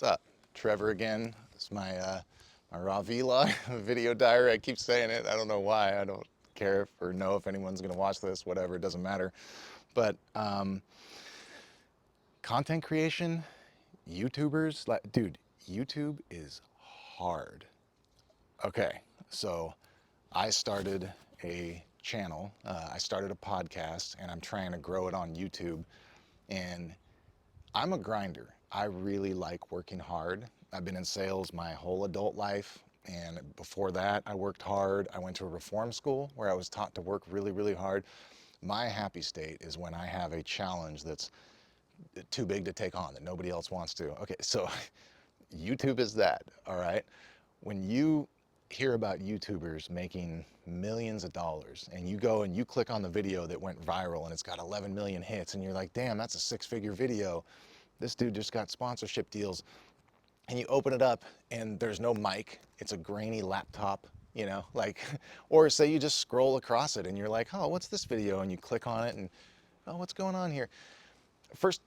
What's up? Trevor again. It's my raw vlog video diary. I keep saying it. I don't know why. I don't care if, or know if anyone's gonna watch this. Whatever. It doesn't matter. But content creation, YouTubers, like, dude, YouTube is hard. Okay, so I started a channel. I started a podcast, and I'm trying to grow it on YouTube. And I'm a grinder. I really like working hard. I've been in sales my whole adult life. And before that, I worked hard. I went to a reform school where I was taught to work really, really hard. My happy state is when I have a challenge that's too big to take on, that nobody else wants to. Okay, so YouTube is that, all right? When you hear about YouTubers making millions of dollars and you go and you click on the video that went viral and it's got 11 million hits and you're like, damn, that's a six-figure video. This dude just got sponsorship deals. And you open it up and there's no mic. It's a grainy laptop, you know, like, or say you just scroll across it and you're like, oh, what's this video? And you click on it and, oh, what's going on here? First,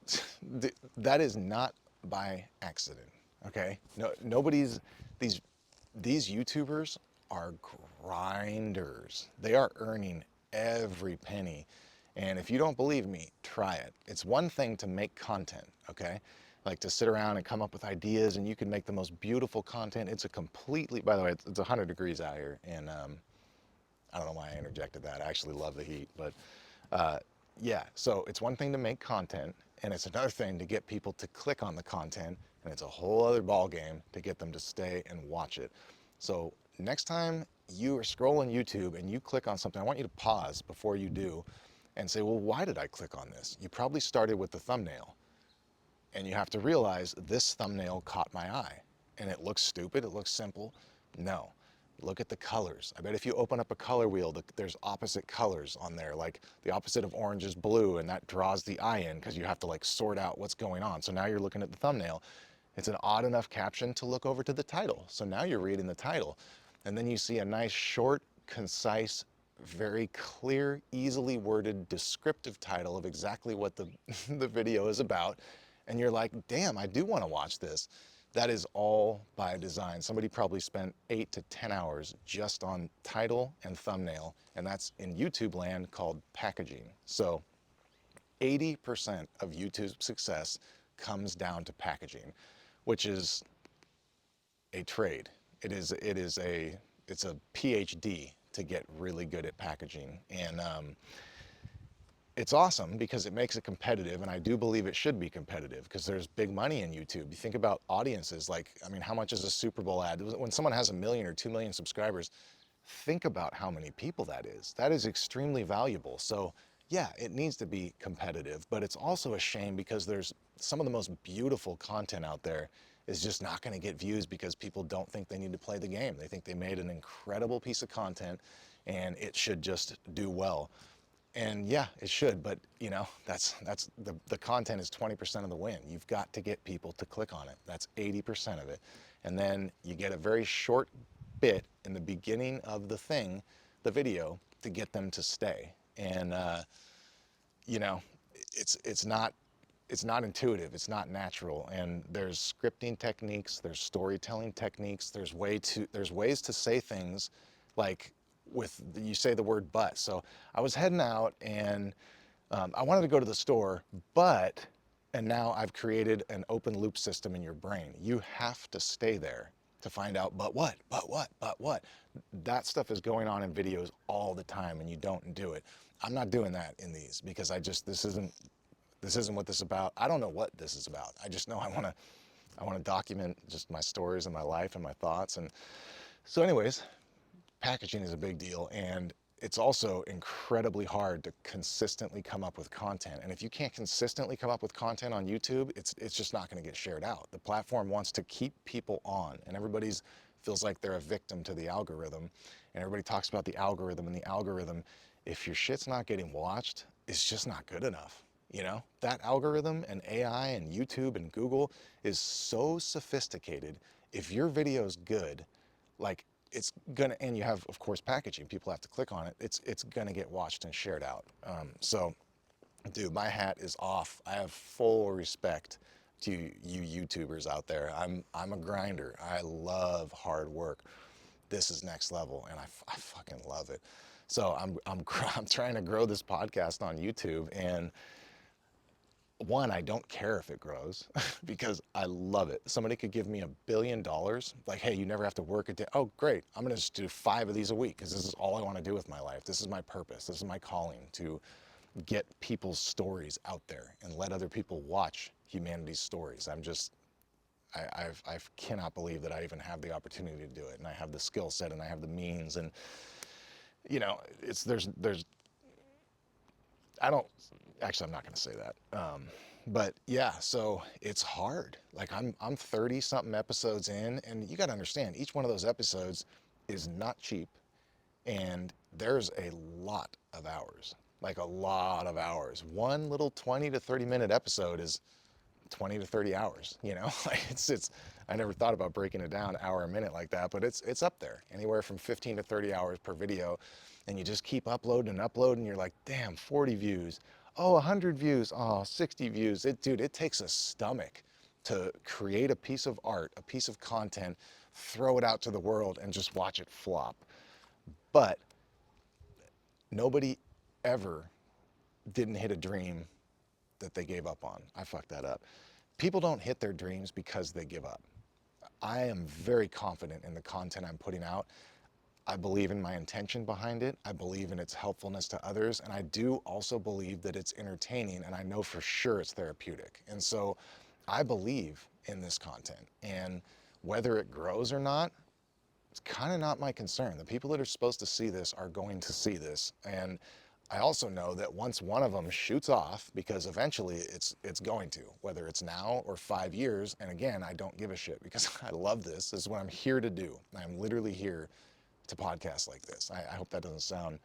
that is not by accident, okay? No, nobody's, these, these YouTubers are grinders. They are earning every penny. And if you don't believe me, try it. It's one thing to make content, okay? Like to sit around and come up with ideas and you can make the most beautiful content. It's a completely, by the way, it's 100 degrees out here. And I don't know why I interjected that. I actually love the heat, but yeah, so it's one thing to make content and it's another thing to get people to click on the content, and it's a whole other ball game to get them to stay and watch it. So next time you are scrolling YouTube and you click on something, I want you to pause before you do and say, well, why did I click on this? You probably started with the thumbnail and you have to realize this thumbnail caught my eye and it looks stupid, it looks simple. No, look at the colors. I bet if you open up a color wheel, there's opposite colors on there, like the opposite of orange is blue, and that draws the eye in because you have to like sort out what's going on. So now you're looking at the thumbnail. It's an odd enough caption to look over to the title. So now you're reading the title and then you see a nice short, concise, very clear, easily worded, descriptive title of exactly what the, the video is about. And you're like, damn, I do want to watch this. That is all by design. Somebody probably spent 8 to 10 hours just on title and thumbnail, and that's in YouTube land called packaging. So 80% of YouTube's success comes down to packaging, which is a trade. It's a PhD to get really good at packaging. And it's awesome because it makes it competitive, and I do believe it should be competitive because there's big money in YouTube. You think about audiences, like, I mean, how much is a Super Bowl ad? When someone has 1 million or 2 million subscribers, think about how many people that is. That is extremely valuable. So yeah, it needs to be competitive, but it's also a shame because there's some of the most beautiful content out there is just not going to get views because people don't think they need to play the game. They think they made an incredible piece of content and it should just do well. And yeah, it should, but you know, that's the content is 20% of the win. You've got to get people to click on it. That's 80% of it. And then you get a very short bit in the beginning of the thing, the video, to get them to stay. And you know, it's not intuitive, it's not natural. And there's scripting techniques, there's storytelling techniques, there's ways to say things like you say the word but. So I was heading out and I wanted to go to the store, and now I've created an open loop system in your brain. You have to stay there to find out, but what, but what, but what. That stuff is going on in videos all the time and you don't do it. I'm not doing that in these because this isn't what this is about. I don't know what this is about. I just know I want to document just my stories and my life and my thoughts. And so anyways, packaging is a big deal, and it's also incredibly hard to consistently come up with content. And if you can't consistently come up with content on YouTube, it's just not going to get shared out. The platform wants to keep people on, and everybody's feels like they're a victim to the algorithm. And everybody talks about the algorithm, and the algorithm, if your shit's not getting watched, it's just not good enough. You know, that algorithm and AI and YouTube and Google is so sophisticated. If your video's good, like, it's gonna, and you have, of course, packaging, people have to click on it, it's gonna get watched and shared out. So, dude, my hat is off. I have full respect to you YouTubers out there. I'm a grinder. I love hard work. This is next level, and I fucking love it. So I'm trying to grow this podcast on YouTube, and one, I don't care if it grows because I love it. Somebody could give me $1 billion, like, hey, you never have to work a day. Oh, great. I'm going to just do 5 of these a week because this is all I want to do with my life. This is my purpose. This is my calling, to get people's stories out there and let other people watch humanity's stories. I cannot believe that I even have the opportunity to do it, and I have the skill set, and I have the means, and there's I don't, actually, I'm not going to say that. But yeah, so it's hard. Like I'm 30 something episodes in, and you got to understand, each one of those episodes is not cheap, and there's a lot of hours, like a lot of hours. One little 20 to 30 minute episode is 20 to 30 hours, like it's, I never thought about breaking it down hour a minute like that, but it's up there, anywhere from 15 to 30 hours per video. And you just keep uploading and uploading. You're like, damn, 40 views. Oh, 100 views. Oh, 60 views. Dude, it takes a stomach to create a piece of art, a piece of content, throw it out to the world and just watch it flop. But nobody ever didn't hit a dream that they gave up on. I fucked that up. People don't hit their dreams because they give up. I am very confident in the content I'm putting out. I believe in my intention behind it. I believe in its helpfulness to others. And I do also believe that it's entertaining, and I know for sure it's therapeutic. And so I believe in this content, and whether it grows or not, it's kind of not my concern. The people that are supposed to see this are going to see this. And I also know that once one of them shoots off, because eventually it's going to, whether it's now or 5 years. And again, I don't give a shit because I love this. This is what I'm here to do. I'm literally here to podcast like this. I hope that doesn't sound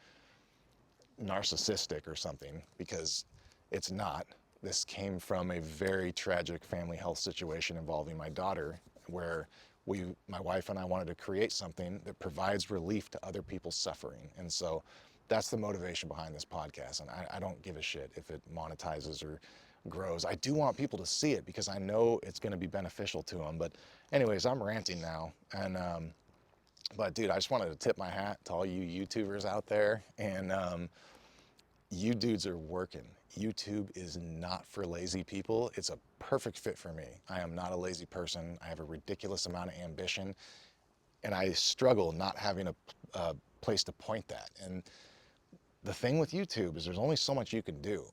narcissistic or something, because it's not. This came from a very tragic family health situation involving my daughter, where my wife and I wanted to create something that provides relief to other people's suffering. And so that's the motivation behind this podcast. And I don't give a shit if it monetizes or grows. I do want people to see it because I know it's going to be beneficial to them. But anyways, I'm ranting now. And but dude, I just wanted to tip my hat to all you YouTubers out there, and you dudes are working. YouTube is not for lazy people. It's a perfect fit for me. I am not a lazy person. I have a ridiculous amount of ambition, and I struggle not having a place to point that. And the thing with YouTube is there's only so much you can do.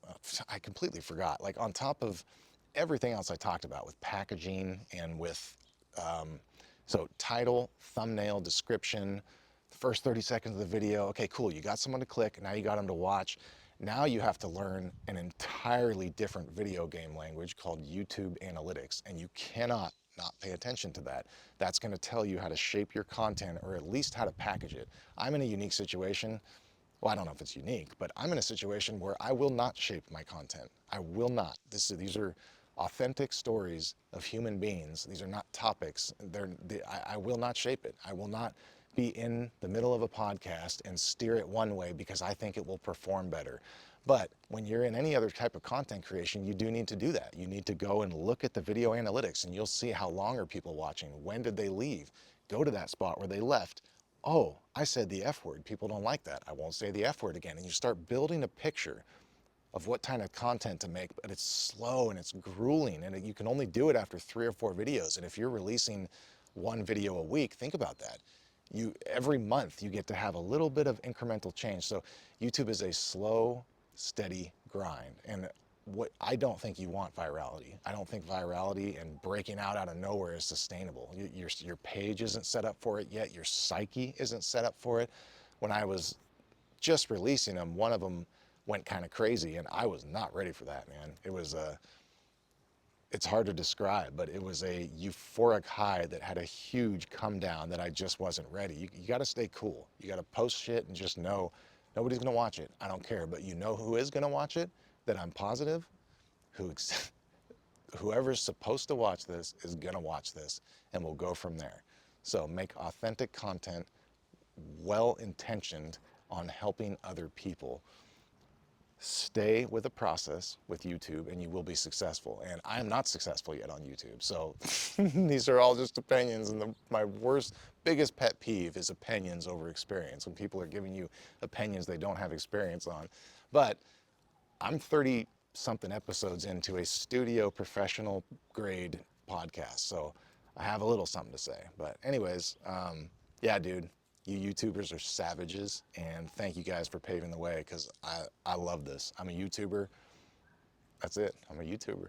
I completely forgot. Like, on top of everything else I talked about with packaging and with so title, thumbnail, description, the first 30 seconds of the video. Okay, cool. You got someone to click. Now you got them to watch. Now you have to learn an entirely different video game language called YouTube Analytics, and you cannot not pay attention to that. That's going to tell you how to shape your content, or at least how to package it. I'm in a unique situation. Well, I don't know if it's unique, but I'm in a situation where I will not shape my content. I will not. These are authentic stories of human beings. These are not topics. I will not shape it. I will not be in the middle of a podcast and steer it one way because I think it will perform better. But when you're in any other type of content creation, you do need to do that. You need to go and look at the video analytics, and you'll see how long are people watching. When did they leave? Go to that spot where they left. Oh, I said the F word. People don't like that. I won't say the F word again. And you start building a picture of what kind of content to make, but it's slow and it's grueling, and you can only do it after 3 or 4 videos. And if you're releasing 1 video a week, think about that. Every month you get to have a little bit of incremental change. So YouTube is a slow, steady grind. And I don't think you want virality. I don't think virality and breaking out of nowhere is sustainable. Your page isn't set up for it yet. Your psyche isn't set up for it. When I was just releasing them, one of them went kind of crazy, and I was not ready for that, man. It's hard to describe, but it was a euphoric high that had a huge come down that I just wasn't ready. You got to stay cool. You got to post shit and just know nobody's going to watch it. I don't care, but you know who is going to watch it? That I'm positive, whoever's supposed to watch this is going to watch this, and we'll go from there. So make authentic content, well-intentioned on helping other people. stay with the process with YouTube and you will be successful. And I am not successful yet on YouTube. So these are all just opinions. And my biggest pet peeve is opinions over experience. When people are giving you opinions they don't have experience on. But I'm 30 something episodes into a studio professional grade podcast. So I have a little something to say. But anyways, yeah, dude, you YouTubers are savages, and thank you guys for paving the way, because I love this. I'm a YouTuber. That's it. I'm a YouTuber.